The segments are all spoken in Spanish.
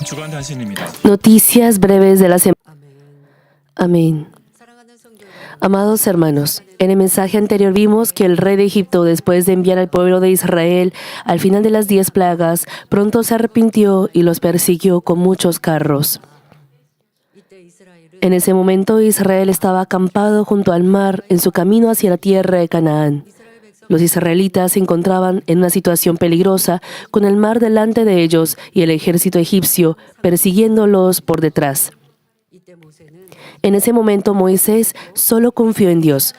주간 단신입니다. Noticias breves de la semana. Amén. Amados hermanos, en el mensaje anterior vimos que el rey de Egipto, después de enviar al pueblo de Israel al final de las 10 plagas, pronto se arrepintió y los persiguió con muchos carros. En ese momento Israel estaba acampado junto al mar en su camino hacia la tierra de Canaán. Los israelitas se encontraban en una situación peligrosa, con el mar delante de ellos y el ejército egipcio persiguiéndolos por detrás. En ese momento Moisés solo confió en Dios,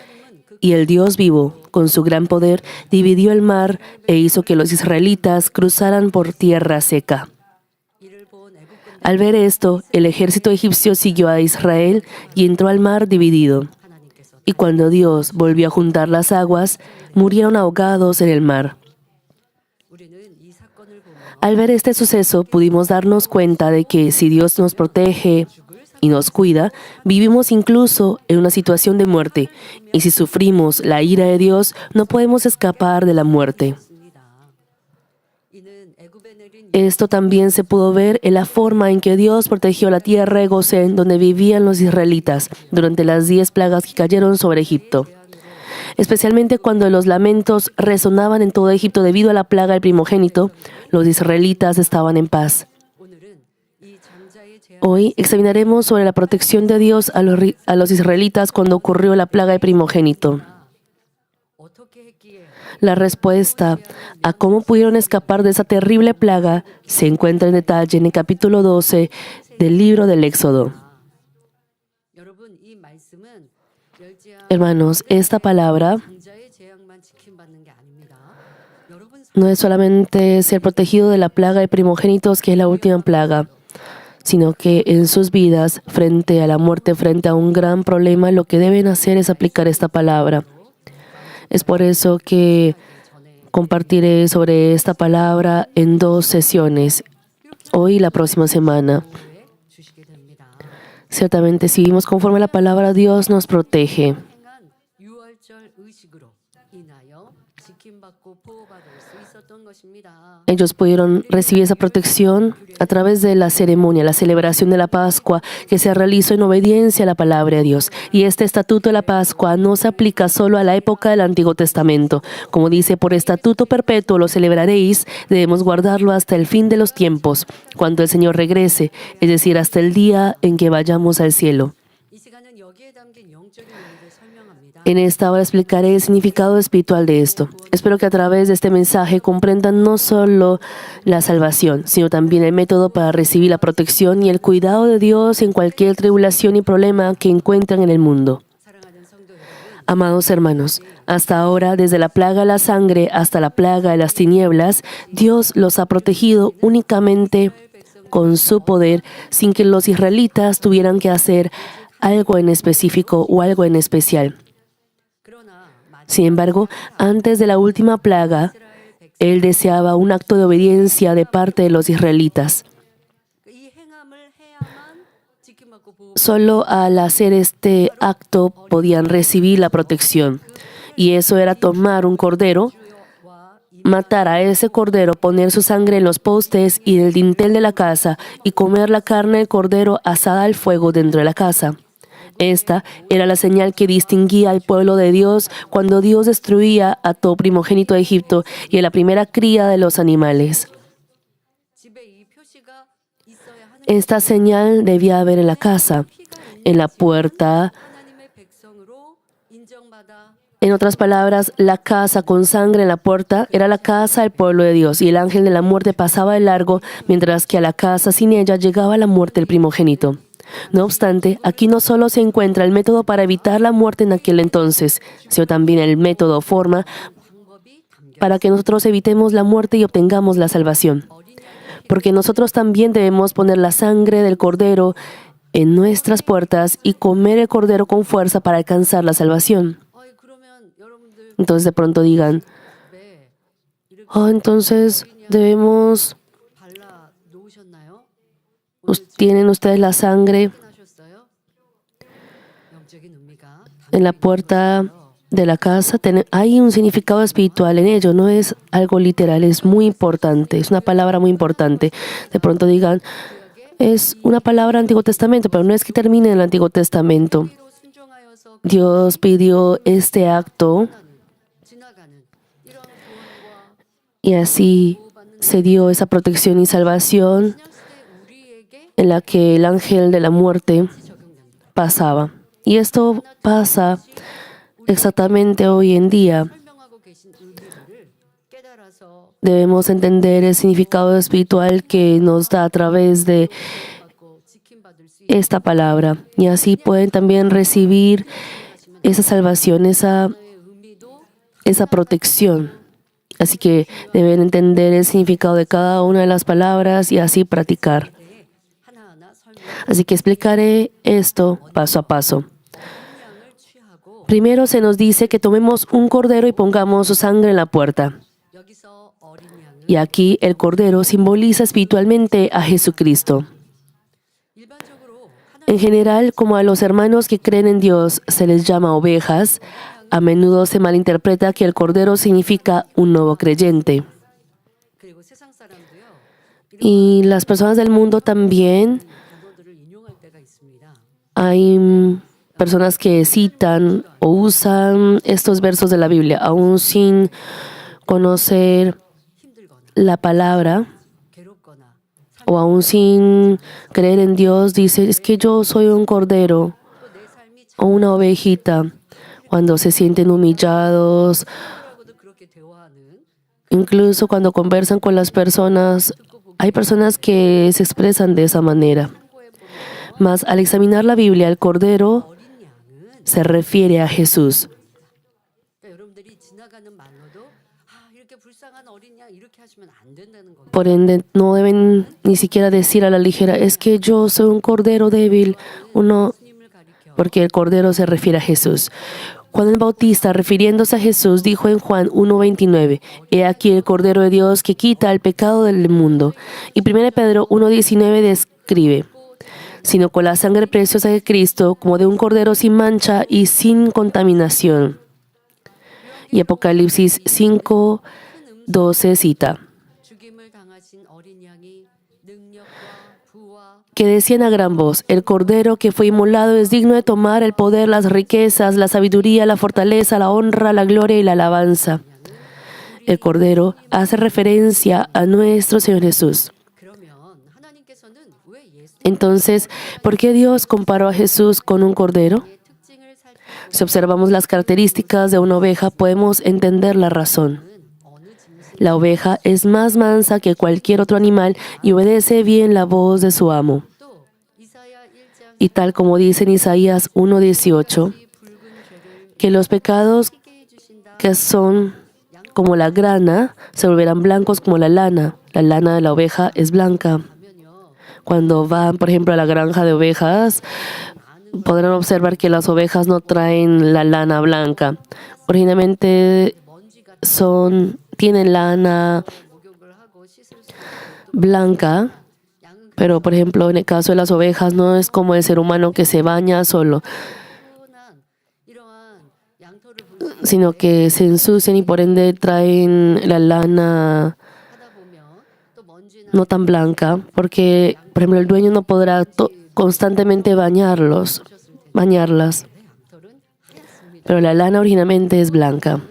y el Dios vivo, con su gran poder, dividió el mar e hizo que los israelitas cruzaran por tierra seca. Al ver esto, el ejército egipcio siguió a Israel y entró al mar dividido. Y cuando Dios volvió a juntar las aguas, murieron ahogados en el mar. Al ver este suceso, pudimos darnos cuenta de que si Dios nos protege y nos cuida, vivimos incluso en una situación de muerte. Y si sufrimos la ira de Dios, no podemos escapar de la muerte. Esto también se pudo ver en la forma en que Dios protegió la tierra de Gosén, donde vivían los israelitas, durante las 10 plagas que cayeron sobre Egipto. Especialmente cuando los lamentos resonaban en todo Egipto debido a la plaga del primogénito, los israelitas estaban en paz. Hoy examinaremos sobre la protección de Dios a los israelitas cuando ocurrió la plaga del primogénito. La respuesta a cómo pudieron escapar de esa terrible plaga se encuentra en detalle en el capítulo 12 del libro del Éxodo. Hermanos, esta palabra no es solamente ser protegido de la plaga de primogénitos, que es la última plaga, sino que en sus vidas, frente a la muerte, frente a un gran problema, lo que deben hacer es aplicar esta palabra. Es por eso que compartiré sobre esta palabra en 2 sesiones, hoy y la próxima semana. Ciertamente, si vivimos conforme a la palabra, Dios nos protege. Ellos pudieron recibir esa protección a través de la ceremonia, la celebración de la Pascua, que se realizó en obediencia a la palabra de Dios. Y este estatuto de la Pascua no se aplica solo a la época del Antiguo Testamento. Como dice, por estatuto perpetuo lo celebraréis, debemos guardarlo hasta el fin de los tiempos, cuando el Señor regrese, es decir, hasta el día en que vayamos al cielo. En esta hora explicaré el significado espiritual de esto. Espero que a través de este mensaje comprendan no solo la salvación, sino también el método para recibir la protección y el cuidado de Dios en cualquier tribulación y problema que encuentran en el mundo. Amados hermanos, hasta ahora, desde la plaga de la sangre hasta la plaga de las tinieblas, Dios los ha protegido únicamente con su poder, sin que los israelitas tuvieran que hacer algo en específico o algo en especial. Sin embargo, antes de la última plaga, Él deseaba un acto de obediencia de parte de los israelitas. Solo al hacer este acto podían recibir la protección. Y eso era tomar un cordero, matar a ese cordero, poner su sangre en los postes y en el dintel de la casa y comer la carne del cordero asada al fuego dentro de la casa. Esta era la señal que distinguía al pueblo de Dios cuando Dios destruía a todo primogénito de Egipto y a la primera cría de los animales. Esta señal debía haber en la casa, en la puerta. En otras palabras, la casa con sangre en la puerta era la casa del pueblo de Dios, y el ángel de la muerte pasaba de largo, mientras que a la casa sin ella llegaba la muerte del primogénito. No obstante, aquí no solo se encuentra el método para evitar la muerte en aquel entonces, sino también el método o forma para que nosotros evitemos la muerte y obtengamos la salvación. Porque nosotros también debemos poner la sangre del cordero en nuestras puertas y comer el cordero con fuerza para alcanzar la salvación. Entonces de pronto digan, entonces debemos... ¿Tienen ustedes la sangre en la puerta de la casa? Hay un significado espiritual en ello, no es algo literal, es muy importante, es una palabra muy importante. De pronto digan, es una palabra Antiguo Testamento, pero no es que termine en el Antiguo Testamento. Dios pidió este acto y así se dio esa protección y salvación en la que el ángel de la muerte pasaba. Y esto pasa exactamente hoy en día. Debemos entender el significado espiritual que nos da a través de esta palabra. Y así pueden también recibir esa salvación, esa protección. Así que deben entender el significado de cada una de las palabras y así practicar. Así que explicaré esto paso a paso. Primero se nos dice que tomemos un cordero y pongamos su sangre en la puerta. Y aquí el cordero simboliza espiritualmente a Jesucristo. En general, como a los hermanos que creen en Dios se les llama ovejas, a menudo se malinterpreta que el cordero significa un nuevo creyente. Y las personas del mundo también, hay personas que citan o usan estos versos de la Biblia, aún sin conocer la palabra o aún sin creer en Dios, dice, es que yo soy un cordero o una ovejita. Cuando se sienten humillados, incluso cuando conversan con las personas, hay personas que se expresan de esa manera. Mas al examinar la Biblia, el cordero se refiere a Jesús. Por ende, no deben ni siquiera decir a la ligera, es que yo soy un cordero débil, porque el cordero se refiere a Jesús. Juan el Bautista, refiriéndose a Jesús, dijo en Juan 1:29, he aquí el Cordero de Dios que quita el pecado del mundo. Y 1 Pedro 1:19 describe, sino con la sangre preciosa de Cristo, como de un cordero sin mancha y sin contaminación. Y Apocalipsis 5:12 cita, que decían a gran voz, el Cordero que fue inmolado es digno de tomar el poder, las riquezas, la sabiduría, la fortaleza, la honra, la gloria y la alabanza. El Cordero hace referencia a nuestro Señor Jesús. Entonces, ¿por qué Dios comparó a Jesús con un cordero? Si observamos las características de una oveja, podemos entender la razón. La oveja es más mansa que cualquier otro animal y obedece bien la voz de su amo. Y tal como dice en Isaías 1:18, que los pecados que son como la grana se volverán blancos como la lana. La lana de la oveja es blanca. Cuando van, por ejemplo, a la granja de ovejas, podrán observar que las ovejas no traen la lana blanca. Originalmente tienen lana blanca, pero por ejemplo en el caso de las ovejas no es como el ser humano que se baña solo, sino que se ensucian y por ende traen la lana no tan blanca, porque por ejemplo el dueño no podrá constantemente bañarlas, pero la lana originalmente es blanca.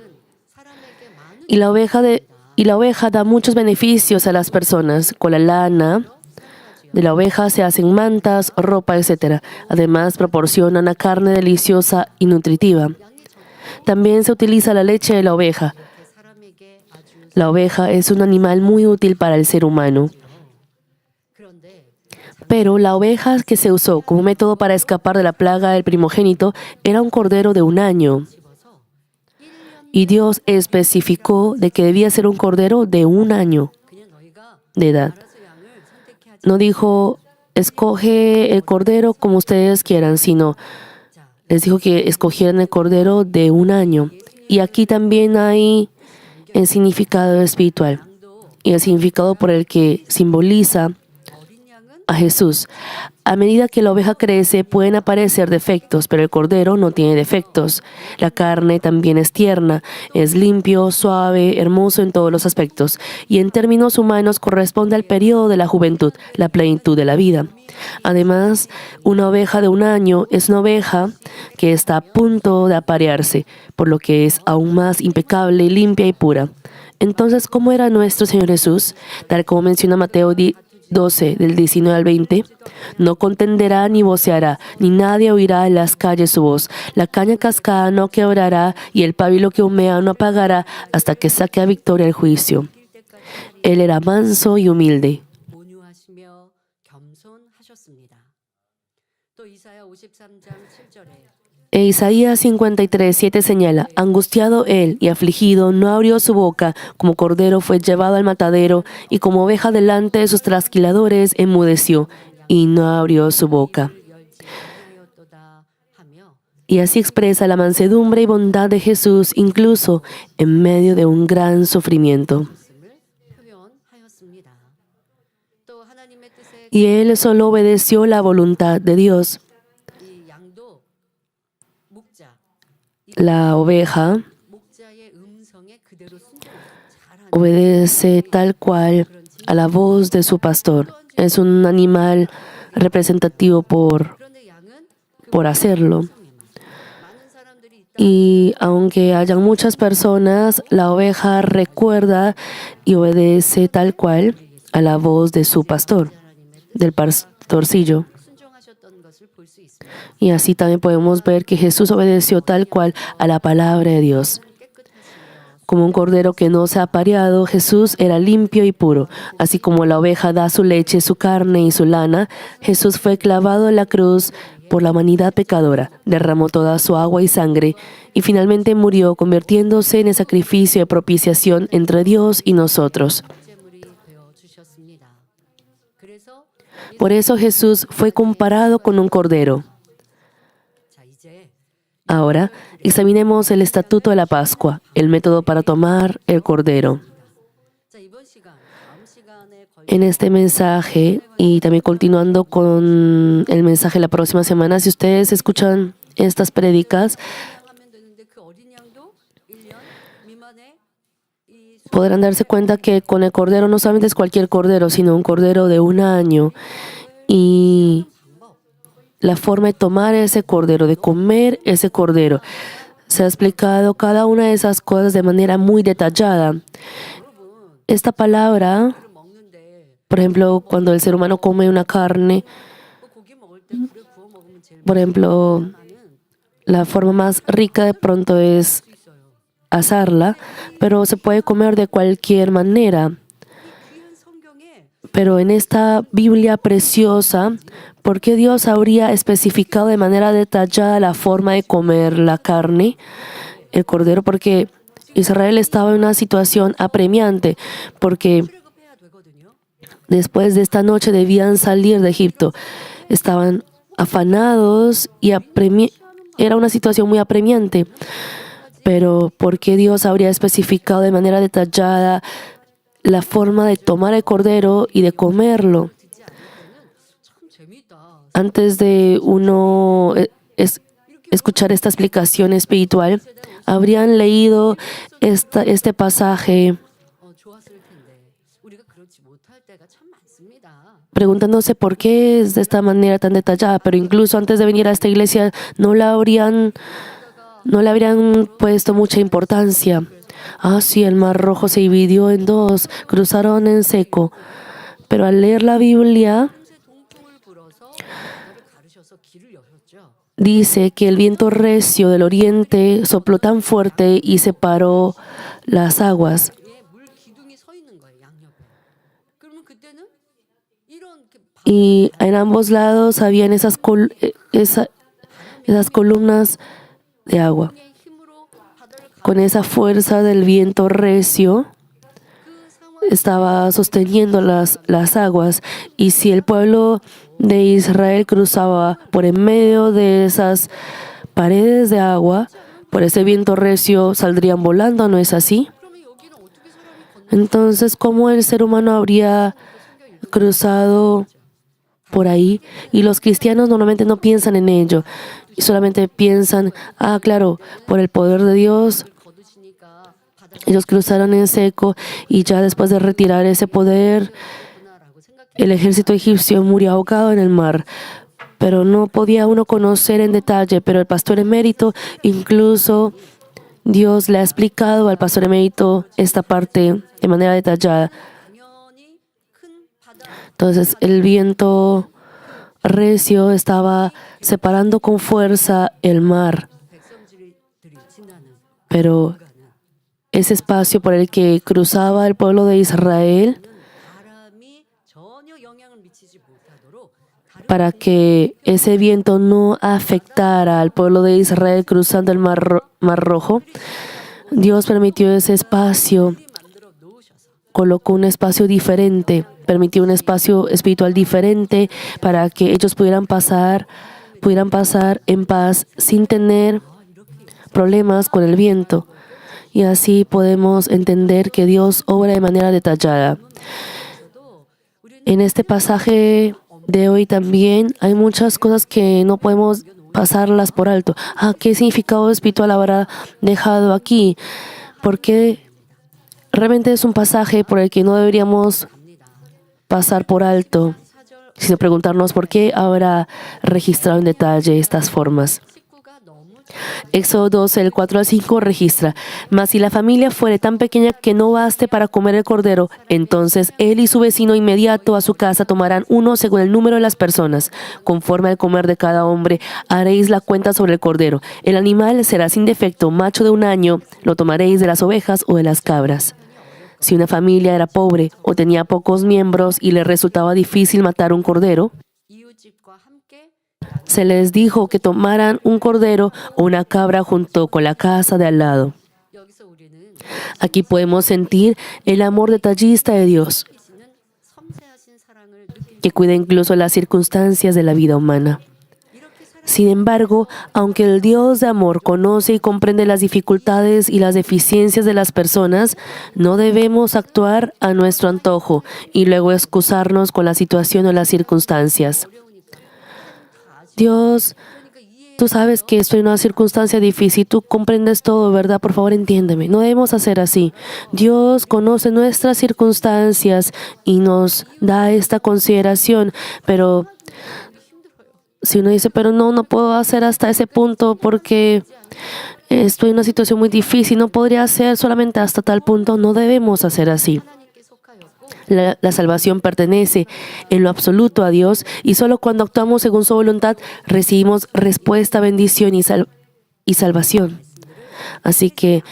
Y la oveja da muchos beneficios a las personas. Con la lana de la oveja se hacen mantas, ropa, etc. Además, proporciona una carne deliciosa y nutritiva. También se utiliza la leche de la oveja. La oveja es un animal muy útil para el ser humano. Pero la oveja que se usó como método para escapar de la plaga del primogénito era un cordero de 1 año. Y Dios especificó de que debía ser un cordero de 1 año de edad. No dijo, escoge el cordero como ustedes quieran, sino les dijo que escogieran el cordero de 1 año. Y aquí también hay el significado espiritual y el significado por el que simboliza a Jesús. A medida que la oveja crece, pueden aparecer defectos, pero el cordero no tiene defectos. La carne también es tierna, es limpio, suave, hermoso en todos los aspectos, y en términos humanos corresponde al periodo de la juventud, la plenitud de la vida. Además, una oveja de un año es una oveja que está a punto de aparearse, por lo que es aún más impecable, limpia y pura. Entonces, ¿cómo era nuestro Señor Jesús? Tal como menciona Mateo 12, del 19 al 20, no contenderá ni voceará, ni nadie oirá en las calles su voz. La caña cascada no quebrará y el pábilo que humea no apagará hasta que saque a victoria el juicio. Él era manso y humilde. E Isaías 53:7 señala, angustiado él y afligido, no abrió su boca, como cordero fue llevado al matadero, y como oveja delante de sus trasquiladores enmudeció, y no abrió su boca. Y así expresa la mansedumbre y bondad de Jesús, incluso en medio de un gran sufrimiento. Y él solo obedeció la voluntad de Dios. La oveja obedece tal cual a la voz de su pastor. Es un animal representativo por hacerlo. Y aunque hayan muchas personas, la oveja recuerda y obedece tal cual a la voz de su pastor, del pastorcillo. Y así también podemos ver que Jesús obedeció tal cual a la palabra de Dios. Como un cordero que no se ha apareado, Jesús era limpio y puro. Así como la oveja da su leche, su carne y su lana, Jesús fue clavado en la cruz por la humanidad pecadora, derramó toda su agua y sangre y finalmente murió, convirtiéndose en el sacrificio de propiciación entre Dios y nosotros. Por eso Jesús fue comparado con un cordero. Ahora, examinemos el estatuto de la Pascua, el método para tomar el cordero. En este mensaje, y también continuando con el mensaje la próxima semana, si ustedes escuchan estas prédicas, podrán darse cuenta que con el cordero no solamente es cualquier cordero, sino un cordero de un año. Y la forma de tomar ese cordero, de comer ese cordero, se ha explicado cada una de esas cosas de manera muy detallada. Esta palabra, por ejemplo, cuando el ser humano come una carne, por ejemplo, la forma más rica de pronto es asarla, pero se puede comer de cualquier manera. Pero en esta Biblia preciosa, ¿por qué Dios habría especificado de manera detallada la forma de comer la carne, el cordero? Porque Israel estaba en una situación apremiante, porque después de esta noche debían salir de Egipto. Estaban afanados y era una situación muy apremiante. Pero ¿por qué Dios habría especificado de manera detallada la forma de tomar el cordero y de comerlo? Antes de uno escuchar esta explicación espiritual, habrían leído este pasaje preguntándose por qué es de esta manera tan detallada, pero incluso antes de venir a esta iglesia no le habrían puesto mucha importancia. Sí, el Mar Rojo se dividió en dos, cruzaron en seco. Pero al leer la Biblia, dice que el viento recio del oriente sopló tan fuerte y separó las aguas. Y en ambos lados habían esas columnas de agua. Con esa fuerza del viento recio, estaba sosteniendo las aguas. Y si el pueblo de Israel cruzaba por en medio de esas paredes de agua, por ese viento recio saldrían volando, ¿no es así? Entonces, ¿cómo el ser humano habría cruzado por ahí y los cristianos normalmente no piensan en ello. Y solamente piensan, claro, por el poder de Dios, ellos cruzaron en seco y ya después de retirar ese poder, el ejército egipcio murió ahogado en el mar. Pero no podía uno conocer en detalle, pero el pastor emérito, incluso Dios le ha explicado al pastor emérito esta parte de manera detallada. Entonces el viento recio estaba separando con fuerza el mar, pero ese espacio por el que cruzaba el pueblo de Israel, para que ese viento no afectara al pueblo de Israel cruzando el mar Rojo, Dios permitió ese espacio, colocó un espacio diferente, permitió un espacio espiritual diferente para que ellos pudieran pasar en paz sin tener problemas con el viento. Y así podemos entender que Dios obra de manera detallada. En este pasaje de hoy también hay muchas cosas que no podemos pasarlas por alto. ¿Qué significado espiritual habrá dejado aquí? Porque realmente es un pasaje por el que no deberíamos pasar por alto, sino preguntarnos por qué habrá registrado en detalle estas formas. Éxodo 12, el 4 al 5 registra: mas si la familia fuere tan pequeña que no baste para comer el cordero, entonces él y su vecino inmediato a su casa tomarán uno según el número de las personas. Conforme al comer de cada hombre, haréis la cuenta sobre el cordero. El animal será sin defecto, macho de 1 año, lo tomaréis de las ovejas o de las cabras. Si una familia era pobre o tenía pocos miembros y le resultaba difícil matar un cordero, se les dijo que tomaran un cordero o una cabra junto con la casa de al lado. Aquí podemos sentir el amor detallista de Dios, que cuida incluso las circunstancias de la vida humana. Sin embargo, aunque el Dios de amor conoce y comprende las dificultades y las deficiencias de las personas, no debemos actuar a nuestro antojo y luego excusarnos con la situación o las circunstancias. Dios, tú sabes que estoy en una circunstancia difícil, tú comprendes todo, ¿verdad? Por favor, entiéndeme. No debemos hacer así. Dios conoce nuestras circunstancias y nos da esta consideración, pero si uno dice, pero no puedo hacer hasta ese punto porque estoy en una situación muy difícil, no podría hacer solamente hasta tal punto, no debemos hacer así. La salvación pertenece en lo absoluto a Dios y solo cuando actuamos según su voluntad recibimos respuesta, bendición y salvación. Así que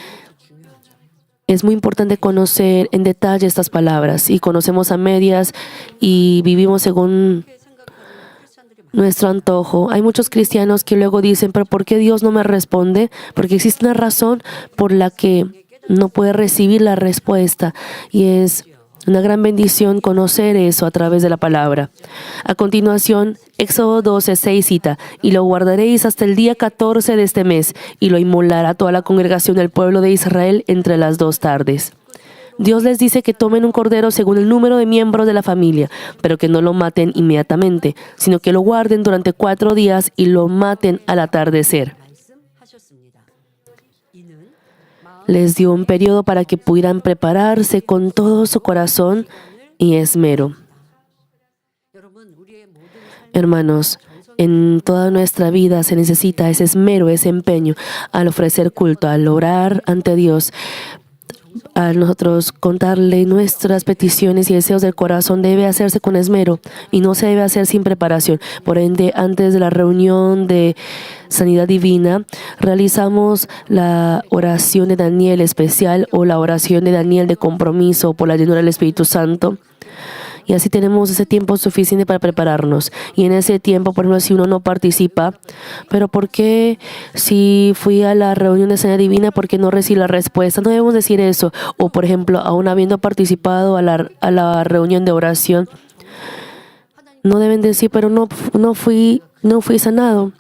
es muy importante conocer en detalle estas palabras. Si conocemos a medias y vivimos según nuestro antojo, hay muchos cristianos que luego dicen, pero ¿por qué Dios no me responde? Porque existe una razón por la que no puede recibir la respuesta y es una gran bendición conocer eso a través de la palabra. A continuación, Éxodo 12, 6 cita: y lo guardaréis hasta el día 14 de este mes, y lo inmolará toda la congregación del pueblo de Israel entre las 2 tardes. Dios les dice que tomen un cordero según el número de miembros de la familia, pero que no lo maten inmediatamente, sino que lo guarden durante 4 días y lo maten al atardecer. Les dio un periodo para que pudieran prepararse con todo su corazón y esmero. Hermanos, en toda nuestra vida se necesita ese esmero, ese empeño al ofrecer culto, al orar ante Dios. A nosotros contarle nuestras peticiones y deseos del corazón debe hacerse con esmero y no se debe hacer sin preparación. Por ende, antes de la reunión de Sanidad Divina, realizamos la oración de Daniel especial o la oración de Daniel de compromiso por la llenura del Espíritu Santo. Y así tenemos ese tiempo suficiente para prepararnos. Y en ese tiempo, por ejemplo, si uno no participa, ¿pero por qué si fui a la reunión de Sanidad Divina, por qué no recibí la respuesta? No debemos decir eso. O, por ejemplo, aún habiendo participado a la reunión de oración, no deben decir, pero no fui sanado.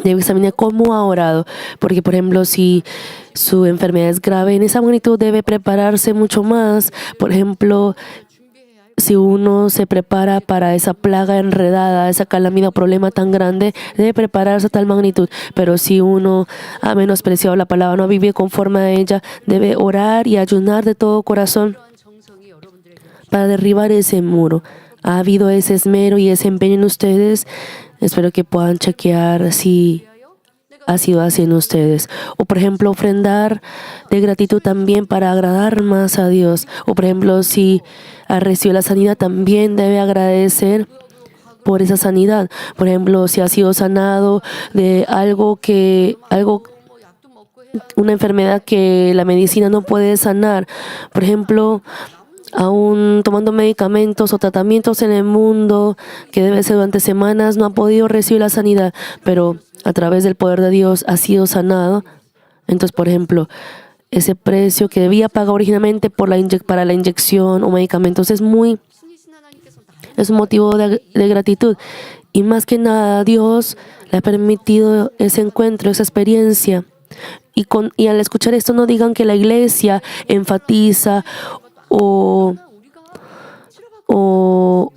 Debe examinar cómo ha orado. Porque, por ejemplo, si su enfermedad es grave, en esa magnitud debe prepararse mucho más. Por ejemplo, si uno se prepara para esa plaga enredada, esa calamidad o problema tan grande, debe prepararse a tal magnitud. Pero si uno ha menospreciado la palabra, no ha vivido conforme a ella, debe orar y ayunar de todo corazón para derribar ese muro. ¿Ha habido ese esmero y ese empeño en ustedes? Espero que puedan chequear si ha sido así en ustedes. O por ejemplo, ofrendar de gratitud también para agradar más a Dios. O por ejemplo, si ha recibido la sanidad, también debe agradecer por esa sanidad. Por ejemplo, si ha sido sanado de una enfermedad que la medicina no puede sanar. Por ejemplo, aún tomando medicamentos o tratamientos en el mundo que debe ser durante semanas, no ha podido recibir la sanidad, pero a través del poder de Dios ha sido sanado. Entonces, por ejemplo, ese precio que debía pagar originalmente para la inyección o medicamentos es un motivo de gratitud. Y más que nada, Dios le ha permitido ese encuentro, esa experiencia. Y al escuchar esto, no digan que la iglesia enfatiza o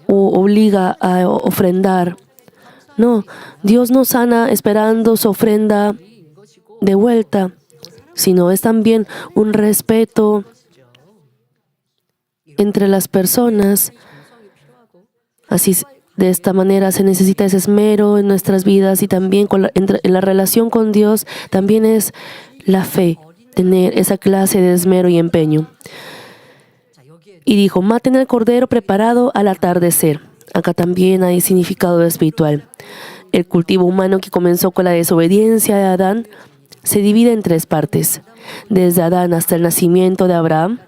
obliga a ofrendar. No, Dios no sana esperando su ofrenda de vuelta, sino es también un respeto entre las personas. Así, de esta manera se necesita ese esmero en nuestras vidas y también en la relación con Dios también es la fe, tener esa clase de esmero y empeño. Y dijo, maten al cordero preparado al atardecer. Acá también hay significado espiritual. El cultivo humano que comenzó con la desobediencia de Adán se divide en tres partes. Desde Adán hasta el nacimiento de Abraham,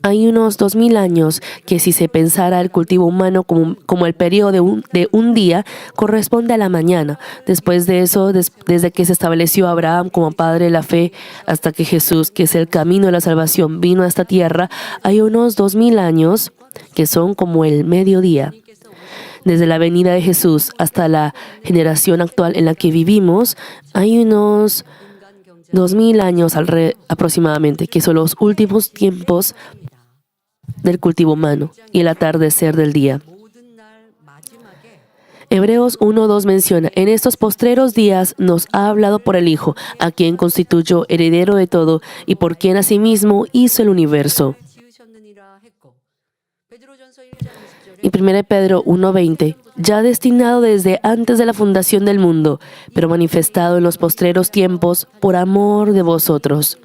hay unos 2000 años que si se pensara el cultivo humano como el periodo de un día, corresponde a la mañana. Después de eso, desde que se estableció Abraham como padre de la fe, hasta que Jesús, que es el camino de la salvación, vino a esta tierra, hay unos 2000 años que son como el mediodía. Desde la venida de Jesús hasta la generación actual en la que vivimos, hay unos 2000 años aproximadamente, que son los últimos tiempos del cultivo humano y el atardecer del día. Hebreos 1:2 menciona, en estos postreros días nos ha hablado por el Hijo, a quien constituyó heredero de todo y por quien asimismo hizo el universo. Y 1 Pedro 1:20, ya destinado desde antes de la fundación del mundo, pero manifestado en los postreros tiempos por amor de vosotros.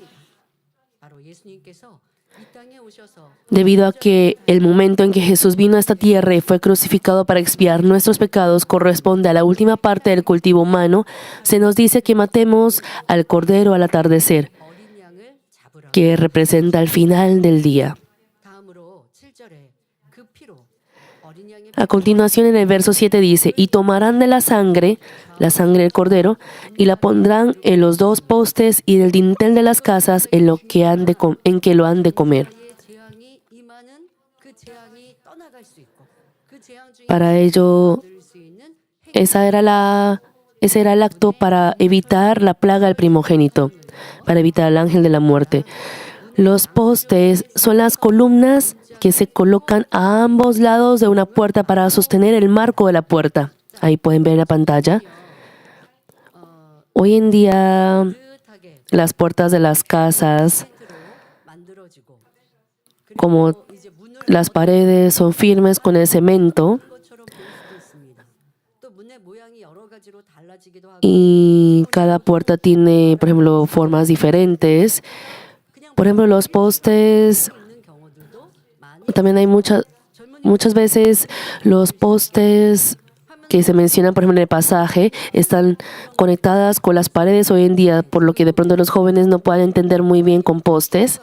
Debido a que el momento en que Jesús vino a esta tierra y fue crucificado para expiar nuestros pecados corresponde a la última parte del cultivo humano, se nos dice que matemos al cordero al atardecer, que representa el final del día. A continuación en el verso 7 dice, y tomarán de la sangre del cordero, y la pondrán en los dos postes y en el dintel de las casas en que lo han de comer. Para ello, ese era el acto para evitar la plaga del primogénito, para evitar al ángel de la muerte. Los postes son las columnas que se colocan a ambos lados de una puerta para sostener el marco de la puerta. Ahí pueden ver en la pantalla. Hoy en día, las puertas de las casas, como las paredes son firmes con el cemento, y cada puerta tiene, por ejemplo, formas diferentes. Por ejemplo, los postes, también hay muchas veces los postes que se mencionan, por ejemplo, en el pasaje, están conectadas con las paredes hoy en día, por lo que de pronto los jóvenes no pueden entender muy bien con postes.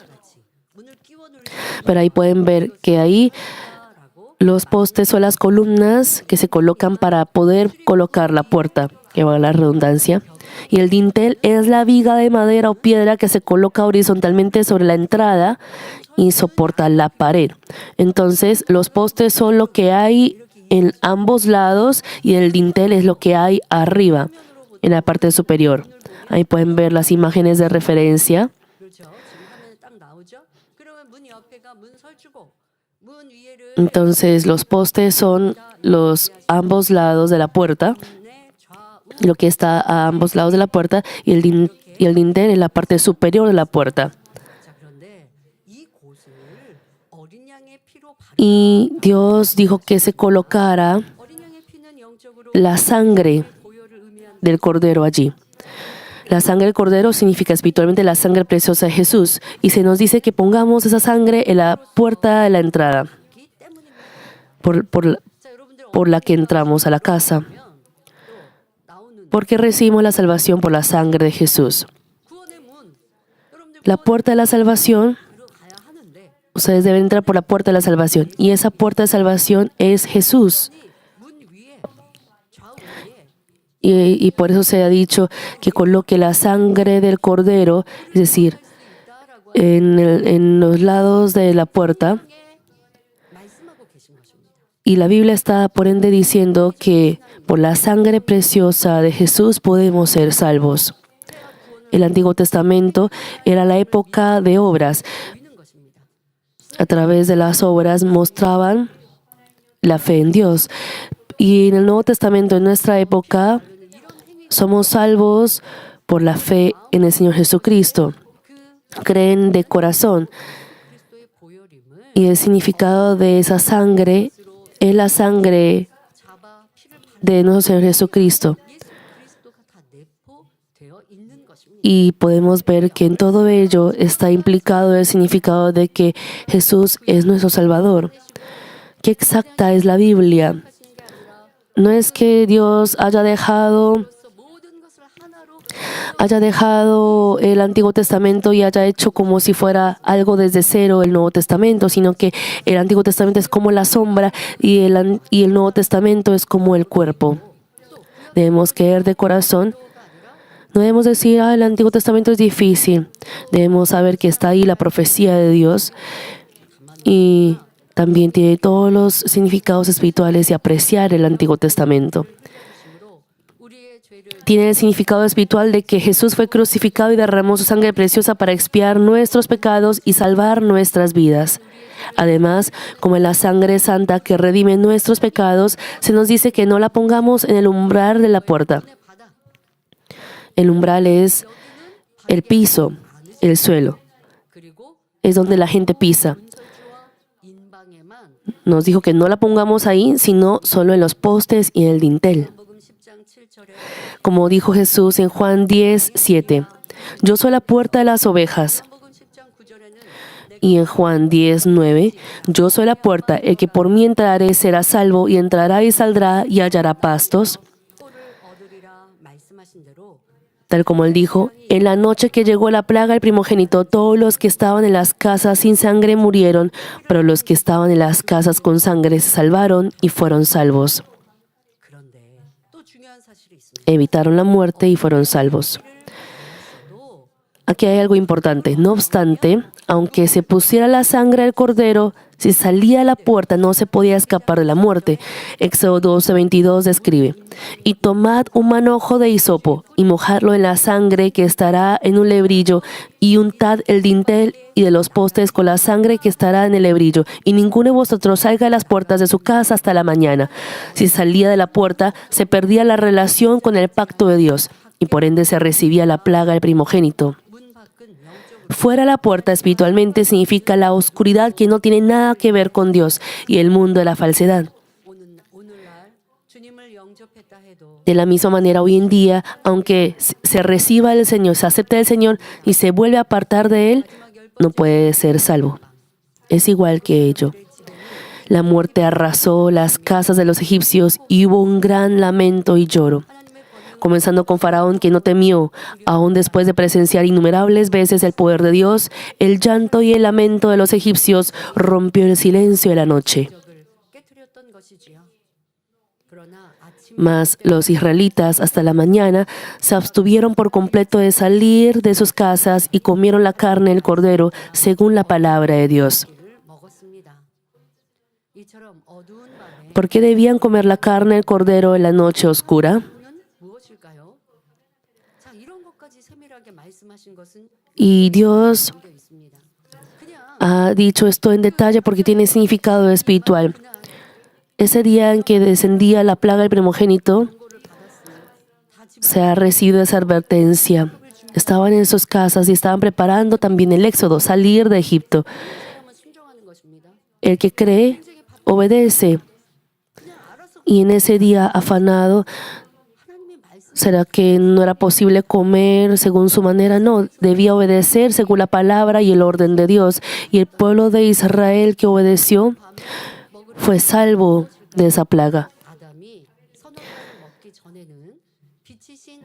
Pero ahí pueden ver que ahí los postes son las columnas que se colocan para poder colocar la puerta, que va a la redundancia. Y el dintel es la viga de madera o piedra que se coloca horizontalmente sobre la entrada y soporta la pared. Entonces, los postes son lo que hay en ambos lados y el dintel es lo que hay arriba, en la parte superior. Ahí pueden ver las imágenes de referencia. Entonces los postes son los ambos lados de la puerta, lo que está a ambos lados de la puerta, y el dintel en la parte superior de la puerta. Y Dios dijo que se colocara la sangre del Cordero allí. La sangre del Cordero significa espiritualmente la sangre preciosa de Jesús. Y se nos dice que pongamos esa sangre en la puerta de la entrada, por la que entramos a la casa. Porque recibimos la salvación por la sangre de Jesús. La puerta de la salvación, ustedes deben entrar por la puerta de la salvación. Y esa puerta de salvación es Jesús. Y por eso se ha dicho que coloque la sangre del Cordero, es decir, en los lados de la puerta. Y la Biblia está por ende diciendo que por la sangre preciosa de Jesús podemos ser salvos. El Antiguo Testamento era la época de obras. A través de las obras mostraban la fe en Dios. Y en el Nuevo Testamento, en nuestra época, somos salvos por la fe en el Señor Jesucristo. Creen de corazón. Y el significado de esa sangre es la sangre de nuestro Señor Jesucristo. Y podemos ver que en todo ello está implicado el significado de que Jesús es nuestro Salvador. ¿Qué exacta es la Biblia? No es que Dios haya dejado el Antiguo Testamento y haya hecho como si fuera algo desde cero el Nuevo Testamento, sino que el Antiguo Testamento es como la sombra y el Nuevo Testamento es como el cuerpo. Debemos creer de corazón. No debemos decir, el Antiguo Testamento es difícil. Debemos saber que está ahí la profecía de Dios y también tiene todos los significados espirituales y apreciar el Antiguo Testamento. Tiene el significado espiritual de que Jesús fue crucificado y derramó su sangre preciosa para expiar nuestros pecados y salvar nuestras vidas. Además, como en la sangre santa que redime nuestros pecados, se nos dice que no la pongamos en el umbral de la puerta. El umbral es el piso, el suelo. Es donde la gente pisa. Nos dijo que no la pongamos ahí, sino solo en los postes y en el dintel. Como dijo Jesús en Juan 10:7, yo soy la puerta de las ovejas. Y en Juan 10:9, yo soy la puerta, el que por mí entrare será salvo, y entrará y saldrá y hallará pastos. Tal como él dijo, en la noche que llegó la plaga del primogénito, todos los que estaban en las casas sin sangre murieron, pero los que estaban en las casas con sangre se salvaron y fueron salvos. Evitaron la muerte y fueron salvos. Aquí hay algo importante. No obstante, aunque se pusiera la sangre del Cordero, si salía a la puerta no se podía escapar de la muerte. Éxodo 12:22 describe: y tomad un manojo de hisopo y mojadlo en la sangre que estará en un lebrillo, y untad el dintel y de los postes con la sangre que estará en el lebrillo, y ninguno de vosotros salga a las puertas de su casa hasta la mañana. Si salía de la puerta, se perdía la relación con el pacto de Dios, y por ende se recibía la plaga del primogénito. Fuera la puerta espiritualmente significa la oscuridad que no tiene nada que ver con Dios y el mundo de la falsedad. De la misma manera, hoy en día, aunque se reciba el Señor, se acepta el Señor y se vuelve a apartar de Él, no puede ser salvo. Es igual que ello. La muerte arrasó las casas de los egipcios y hubo un gran lamento y lloro. Comenzando con Faraón, que no temió, aún después de presenciar innumerables veces el poder de Dios, el llanto y el lamento de los egipcios rompió el silencio de la noche. Mas los israelitas hasta la mañana se abstuvieron por completo de salir de sus casas y comieron la carne del cordero según la palabra de Dios. ¿Por qué debían comer la carne del cordero en la noche oscura? Y Dios ha dicho esto en detalle porque tiene significado espiritual. Ese día en que descendía la plaga del primogénito, se ha recibido esa advertencia. Estaban en sus casas y estaban preparando también el éxodo, salir de Egipto. El que cree, obedece. Y en ese día afanado, ¿será que no era posible comer según su manera? No, debía obedecer según la palabra y el orden de Dios. Y el pueblo de Israel que obedeció fue salvo de esa plaga.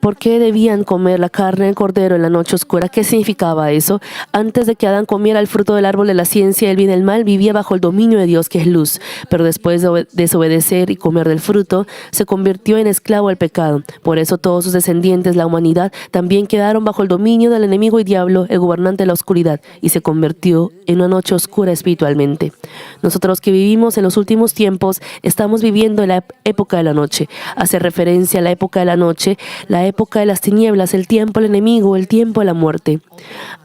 ¿Por qué debían comer la carne del cordero en la noche oscura? ¿Qué significaba eso? Antes de que Adán comiera el fruto del árbol de la ciencia del bien y del mal, vivía bajo el dominio de Dios, que es luz. Pero después de desobedecer y comer del fruto, se convirtió en esclavo del pecado. Por eso todos sus descendientes, la humanidad, también quedaron bajo el dominio del enemigo y diablo, el gobernante de la oscuridad, y se convirtió en una noche oscura espiritualmente. Nosotros que vivimos en los últimos tiempos, estamos viviendo en la época de la noche. Hace referencia a la época de la noche, la época de las tinieblas, el tiempo del enemigo, el tiempo de la muerte.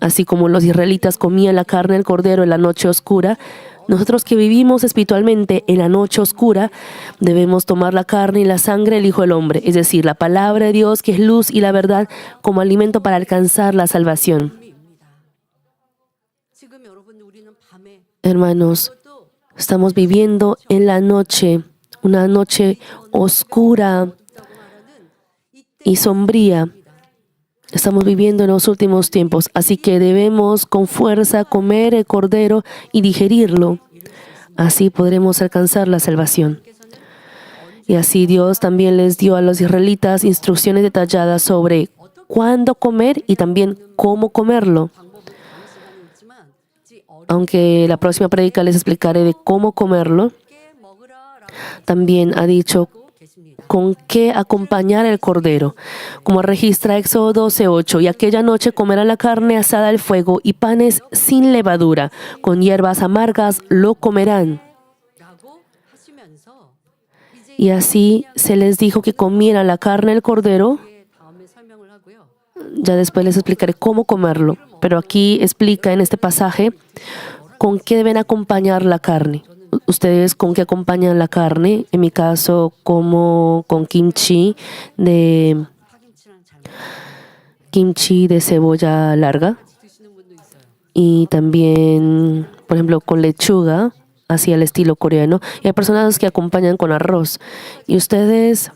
Así como los israelitas comían la carne del cordero en la noche oscura, nosotros que vivimos espiritualmente en la noche oscura, debemos tomar la carne y la sangre del Hijo del Hombre, es decir, la palabra de Dios, que es luz y la verdad, como alimento para alcanzar la salvación. Hermanos, estamos viviendo en la noche, una noche oscura y sombría. Estamos viviendo en los últimos tiempos, así que debemos con fuerza comer el cordero y digerirlo. Así podremos alcanzar la salvación. Y así Dios también les dio a los israelitas instrucciones detalladas sobre cuándo comer y también cómo comerlo. Aunque la próxima prédica les explicaré de cómo comerlo, también ha dicho con qué acompañar el cordero. Como registra Éxodo 12:8, y aquella noche comerán la carne asada al fuego y panes sin levadura, con hierbas amargas lo comerán. Y así se les dijo que comieran la carne del cordero. Ya después les explicaré cómo comerlo, pero aquí explica en este pasaje con qué deben acompañar la carne. ¿Ustedes con qué acompañan la carne? En mi caso, como con kimchi de cebolla larga y también, por ejemplo, con lechuga, así al estilo coreano. Y hay personas que acompañan con arroz. Y ustedes,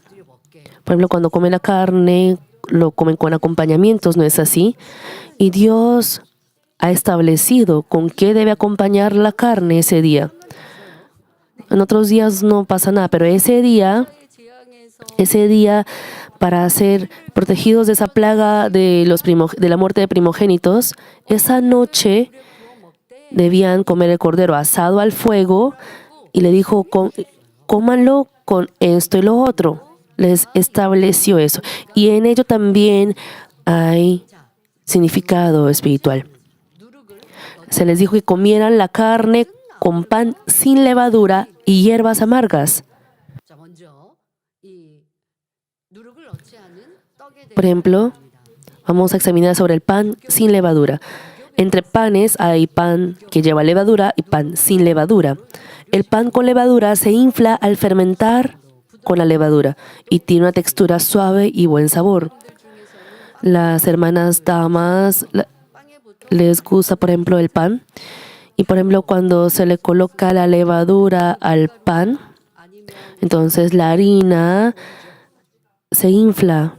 por ejemplo, cuando comen la carne, lo comen con acompañamientos, ¿no es así? Y Dios ha establecido con qué debe acompañar la carne ese día. En otros días no pasa nada, pero ese día, para ser protegidos de esa plaga de la muerte de primogénitos, esa noche debían comer el cordero asado al fuego y le dijo, cómanlo con esto y lo otro. Les estableció eso. Y en ello también hay significado espiritual. Se les dijo que comieran la carne con pan sin levadura y hierbas amargas. Por ejemplo, vamos a examinar sobre el pan sin levadura. Entre panes hay pan que lleva levadura y pan sin levadura. El pan con levadura se infla al fermentar con la levadura y tiene una textura suave y buen sabor. Las hermanas damas les gusta, por ejemplo, el pan. Y, por ejemplo, cuando se le coloca la levadura al pan, entonces la harina se infla.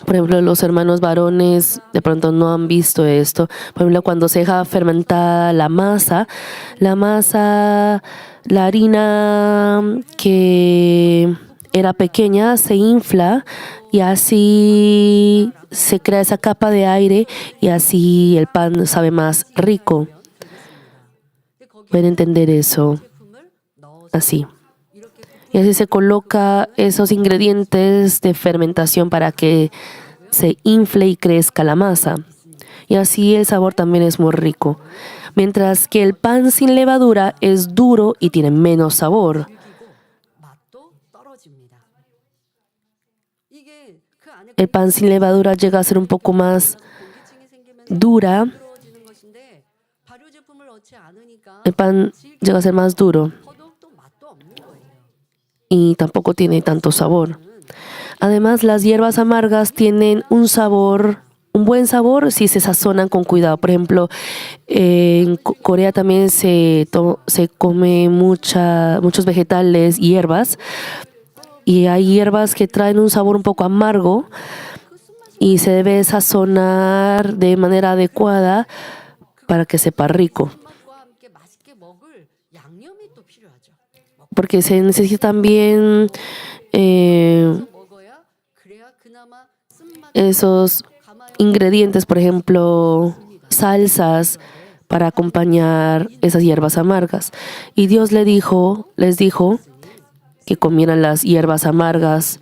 Por ejemplo, los hermanos varones de pronto no han visto esto. Por ejemplo, cuando se deja fermentada la masa, la harina que era pequeña se infla y así se crea esa capa de aire y así el pan sabe más rico. Pueden entender eso así. Y así se coloca esos ingredientes de fermentación para que se infle y crezca la masa. Y así el sabor también es muy rico. Mientras que el pan sin levadura es duro y tiene menos sabor. El pan sin levadura llega a ser un poco más dura el pan llega a ser más duro y tampoco tiene tanto sabor. Además, las hierbas amargas tienen un buen sabor si se sazonan con cuidado. Por ejemplo, en Corea también se come muchos vegetales, hierbas, y hay hierbas que traen un sabor un poco amargo y se debe sazonar de manera adecuada para que sepa rico. Porque se necesita también esos ingredientes, por ejemplo, salsas para acompañar esas hierbas amargas. Y Dios les dijo que comieran las hierbas amargas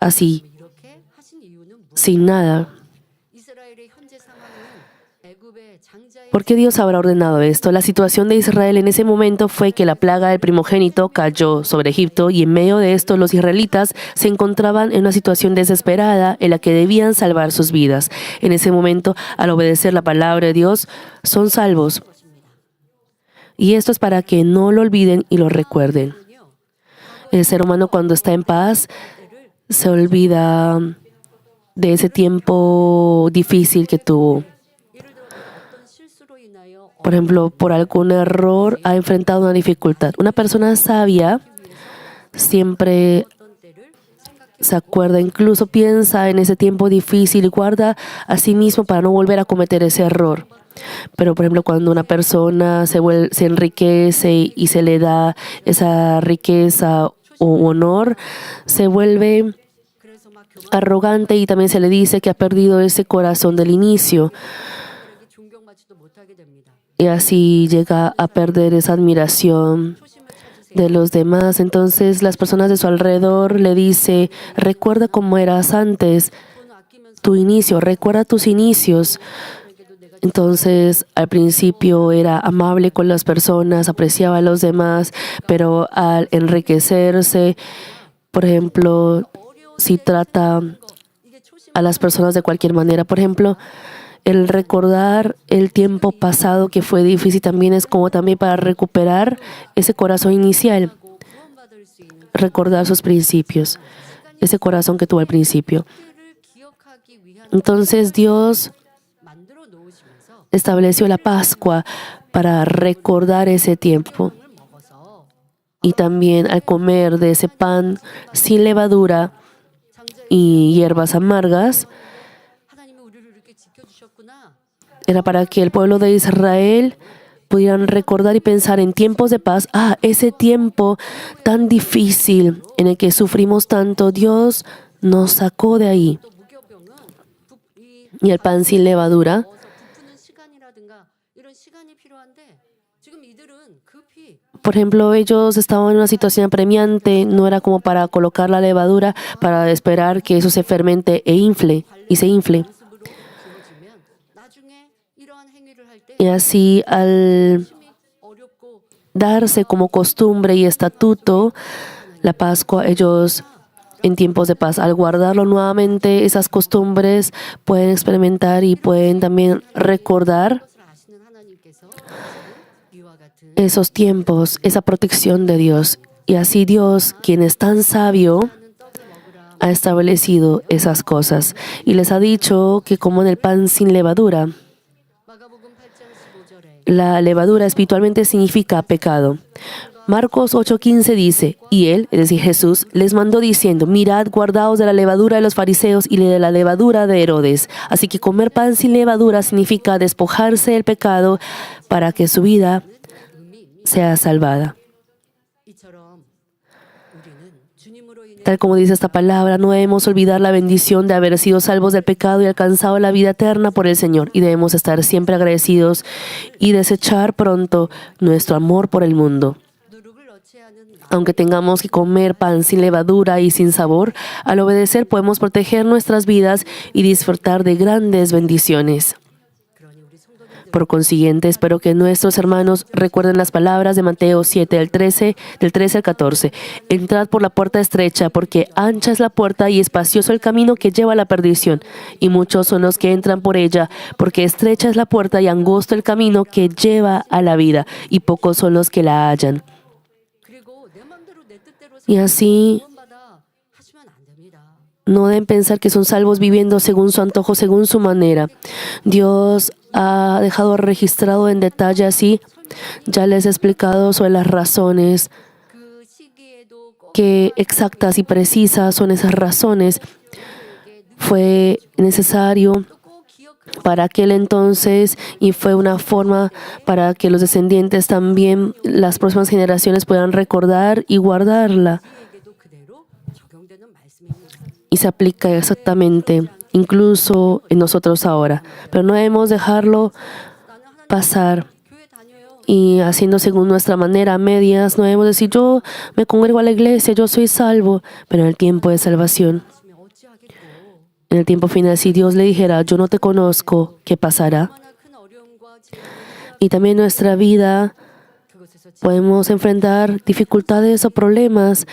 así, sin nada. ¿Por qué Dios habrá ordenado esto? La situación de Israel en ese momento fue que la plaga del primogénito cayó sobre Egipto y en medio de esto los israelitas se encontraban en una situación desesperada en la que debían salvar sus vidas. En ese momento, al obedecer la palabra de Dios, son salvos. Y esto es para que no lo olviden y lo recuerden. El ser humano cuando está en paz se olvida de ese tiempo difícil que tuvo. Por ejemplo, por algún error ha enfrentado una dificultad. Una persona sabia siempre se acuerda, incluso piensa en ese tiempo difícil y guarda a sí mismo para no volver a cometer ese error. Pero, por ejemplo, cuando una persona se enriquece y se le da esa riqueza o honor, se vuelve arrogante y también se le dice que ha perdido ese corazón del inicio. Y así llega a perder esa admiración de los demás. Entonces las personas de su alrededor le dicen, recuerda cómo eras antes, tu inicio, recuerda tus inicios. Entonces al principio era amable con las personas, apreciaba a los demás, pero al enriquecerse, por ejemplo, si trata a las personas de cualquier manera, por ejemplo, el recordar el tiempo pasado que fue difícil también es como también para recuperar ese corazón inicial, recordar sus principios, ese corazón que tuvo al principio. Entonces Dios estableció la Pascua para recordar ese tiempo. Y también al comer de ese pan sin levadura y hierbas amargas, era para que el pueblo de Israel pudieran recordar y pensar en tiempos de paz. Ese tiempo tan difícil en el que sufrimos tanto, Dios nos sacó de ahí. Y el pan sin levadura, por ejemplo, ellos estaban en una situación apremiante, no era como para colocar la levadura para esperar que eso se fermente y se infle. Y así, al darse como costumbre y estatuto la Pascua, ellos en tiempos de paz, al guardarlo nuevamente, esas costumbres pueden experimentar y pueden también recordar esos tiempos, esa protección de Dios. Y así Dios, quien es tan sabio, ha establecido esas cosas y les ha dicho que coman el pan sin levadura. La levadura espiritualmente significa pecado. Marcos 8:15 dice, y él, es decir, Jesús, les mandó diciendo, mirad, guardaos de la levadura de los fariseos y de la levadura de Herodes. Así que comer pan sin levadura significa despojarse del pecado para que su vida sea salvada. Tal como dice esta palabra, no debemos olvidar la bendición de haber sido salvos del pecado y alcanzado la vida eterna por el Señor. Y debemos estar siempre agradecidos y desechar pronto nuestro amor por el mundo. Aunque tengamos que comer pan sin levadura y sin sabor, al obedecer podemos proteger nuestras vidas y disfrutar de grandes bendiciones. Por consiguiente, espero que nuestros hermanos recuerden las palabras de Mateo 7, del 13 al 14. Entrad por la puerta estrecha, porque ancha es la puerta y espacioso el camino que lleva a la perdición, y muchos son los que entran por ella, porque estrecha es la puerta y angosto el camino que lleva a la vida, y pocos son los que la hallan. Y así no deben pensar que son salvos viviendo según su antojo, según su manera. Dios ha dejado registrado en detalle así. Ya les he explicado sobre las razones, que exactas y precisas son esas razones. Fue necesario para aquel entonces y fue una forma para que los descendientes también, las próximas generaciones, puedan recordar y guardarla. Y se aplica exactamente, incluso en nosotros ahora. Pero no debemos dejarlo pasar y haciendo según nuestra manera, a medias. No debemos decir, yo me congrego a la iglesia, yo soy salvo. Pero en el tiempo de salvación, en el tiempo final, si Dios le dijera, yo no te conozco, ¿qué pasará? Y también en nuestra vida podemos enfrentar dificultades o problemas.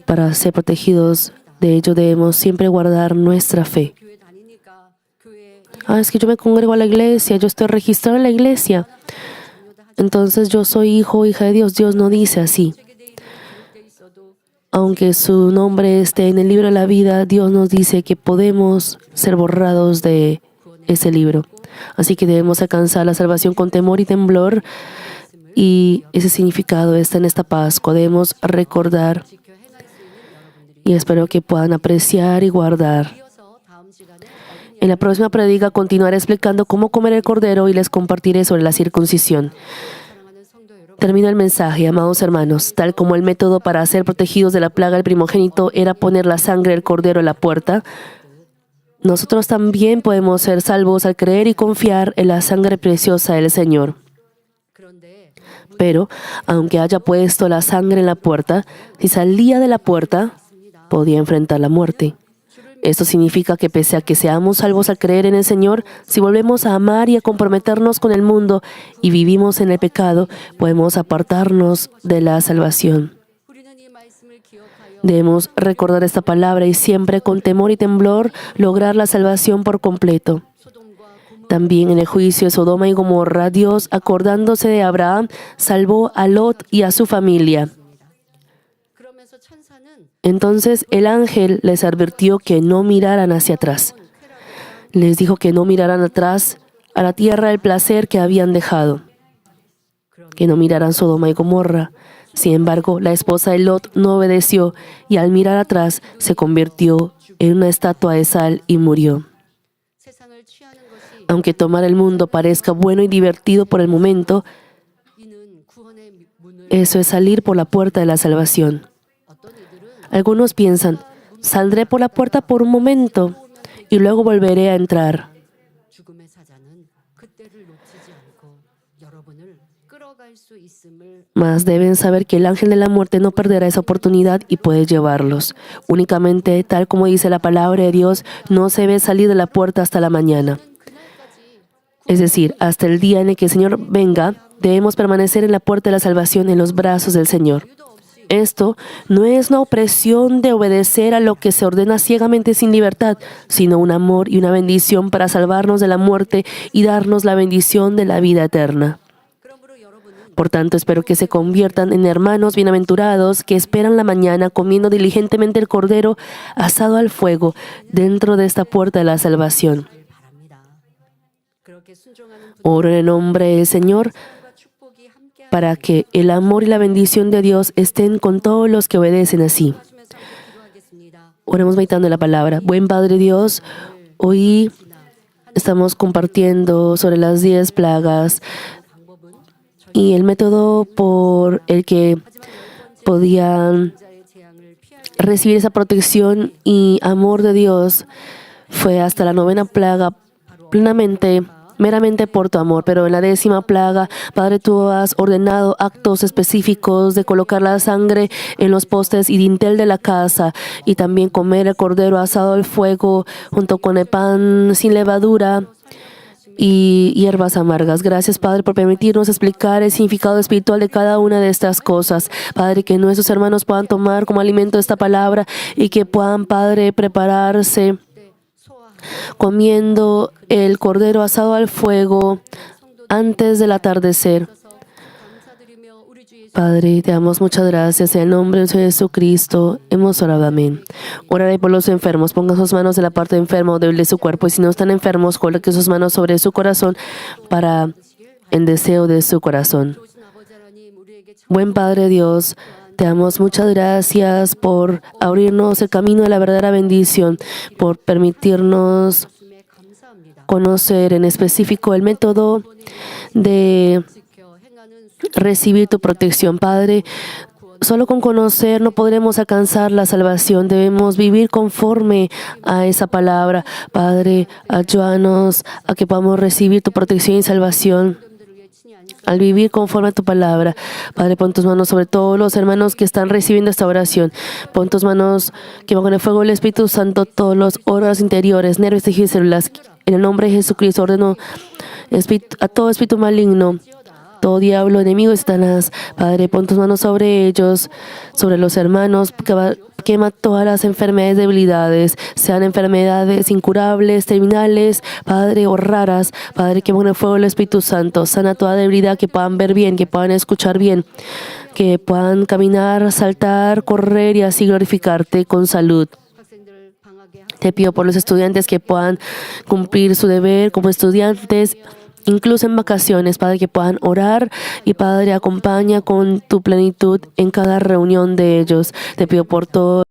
Para ser protegidos de ello debemos siempre guardar nuestra fe. Es que yo me congrego a la iglesia, yo estoy registrado en la iglesia, entonces yo soy hijo o hija de Dios. Dios no dice así. Aunque su nombre esté en el libro de la vida, Dios nos dice que podemos ser borrados de ese libro. Así que debemos alcanzar la salvación con temor y temblor, y ese significado está en esta Pascua. Debemos recordar y espero que puedan apreciar y guardar. En la próxima prédica continuaré explicando cómo comer el cordero y les compartiré sobre la circuncisión. Termino el mensaje, amados hermanos. Tal como el método para ser protegidos de la plaga del primogénito era poner la sangre del cordero en la puerta, nosotros también podemos ser salvos al creer y confiar en la sangre preciosa del Señor. Pero, aunque haya puesto la sangre en la puerta, si salía de la puerta, podía enfrentar la muerte. Esto significa que pese a que seamos salvos al creer en el Señor, si volvemos a amar y a comprometernos con el mundo y vivimos en el pecado, podemos apartarnos de la salvación. Debemos recordar esta palabra y siempre con temor y temblor lograr la salvación por completo. También en el juicio de Sodoma y Gomorra, Dios, acordándose de Abraham, salvó a Lot y a su familia. Entonces el ángel les advirtió que no miraran hacia atrás. Les dijo que no miraran atrás a la tierra del placer que habían dejado, que no miraran Sodoma y Gomorra. Sin embargo, la esposa de Lot no obedeció y al mirar atrás se convirtió en una estatua de sal y murió. Aunque tomar el mundo parezca bueno y divertido por el momento, eso es salir por la puerta de la salvación. Algunos piensan, saldré por la puerta por un momento y luego volveré a entrar. Mas deben saber que el ángel de la muerte no perderá esa oportunidad y puede llevarlos. Únicamente, tal como dice la palabra de Dios, no se debe salir de la puerta hasta la mañana. Es decir, hasta el día en el que el Señor venga, debemos permanecer en la puerta de la salvación en los brazos del Señor. Esto no es una opresión de obedecer a lo que se ordena ciegamente sin libertad, sino un amor y una bendición para salvarnos de la muerte y darnos la bendición de la vida eterna. Por tanto, espero que se conviertan en hermanos bienaventurados que esperan la mañana comiendo diligentemente el cordero asado al fuego dentro de esta puerta de la salvación. Oro en el nombre del Señor para que el amor y la bendición de Dios estén con todos los que obedecen así. Oremos meditando en la palabra. Buen Padre Dios, hoy estamos compartiendo sobre las 10 plagas y el método por el que podían recibir esa protección y amor de Dios fue hasta la 9ª plaga, meramente por tu amor. Pero en la 10ª plaga, Padre, tú has ordenado actos específicos de colocar la sangre en los postes y dintel de la casa y también comer el cordero asado al fuego junto con el pan sin levadura y hierbas amargas. Gracias, Padre, por permitirnos explicar el significado espiritual de cada una de estas cosas. Padre, que nuestros hermanos puedan tomar como alimento esta palabra y que puedan, Padre, prepararse comiendo el cordero asado al fuego antes del atardecer. Padre, te damos muchas gracias. En el nombre de Jesucristo hemos orado. Amén. Oraré por los enfermos. Pongan sus manos en la parte enferma o débil de su cuerpo. Y si no están enfermos, coloquen sus manos sobre su corazón para el deseo de su corazón. Buen Padre Dios, te damos muchas gracias por abrirnos el camino de la verdadera bendición, por permitirnos conocer en específico el método de recibir tu protección. Padre, solo con conocer no podremos alcanzar la salvación. Debemos vivir conforme a esa palabra. Padre, ayúdanos a que podamos recibir tu protección y salvación al vivir conforme a tu palabra. Padre, pon tus manos sobre todos los hermanos que están recibiendo esta oración. Pon tus manos que van con el fuego del Espíritu Santo todos los órganos interiores, nervios, tejidos y células. En el nombre de Jesucristo ordeno a todo espíritu maligno, todo diablo, enemigo de Satanás. Padre, pon tus manos sobre ellos, sobre los hermanos, quema todas las enfermedades, debilidades, sean enfermedades incurables, terminales, Padre, o raras. Padre, quema con el fuego del Espíritu Santo. Sana toda debilidad, que puedan ver bien, que puedan escuchar bien, que puedan caminar, saltar, correr y así glorificarte con salud. Te pido por los estudiantes que puedan cumplir su deber como estudiantes, incluso en vacaciones, Padre, que puedan orar y, Padre, acompaña con tu plenitud en cada reunión de ellos. Te pido por todo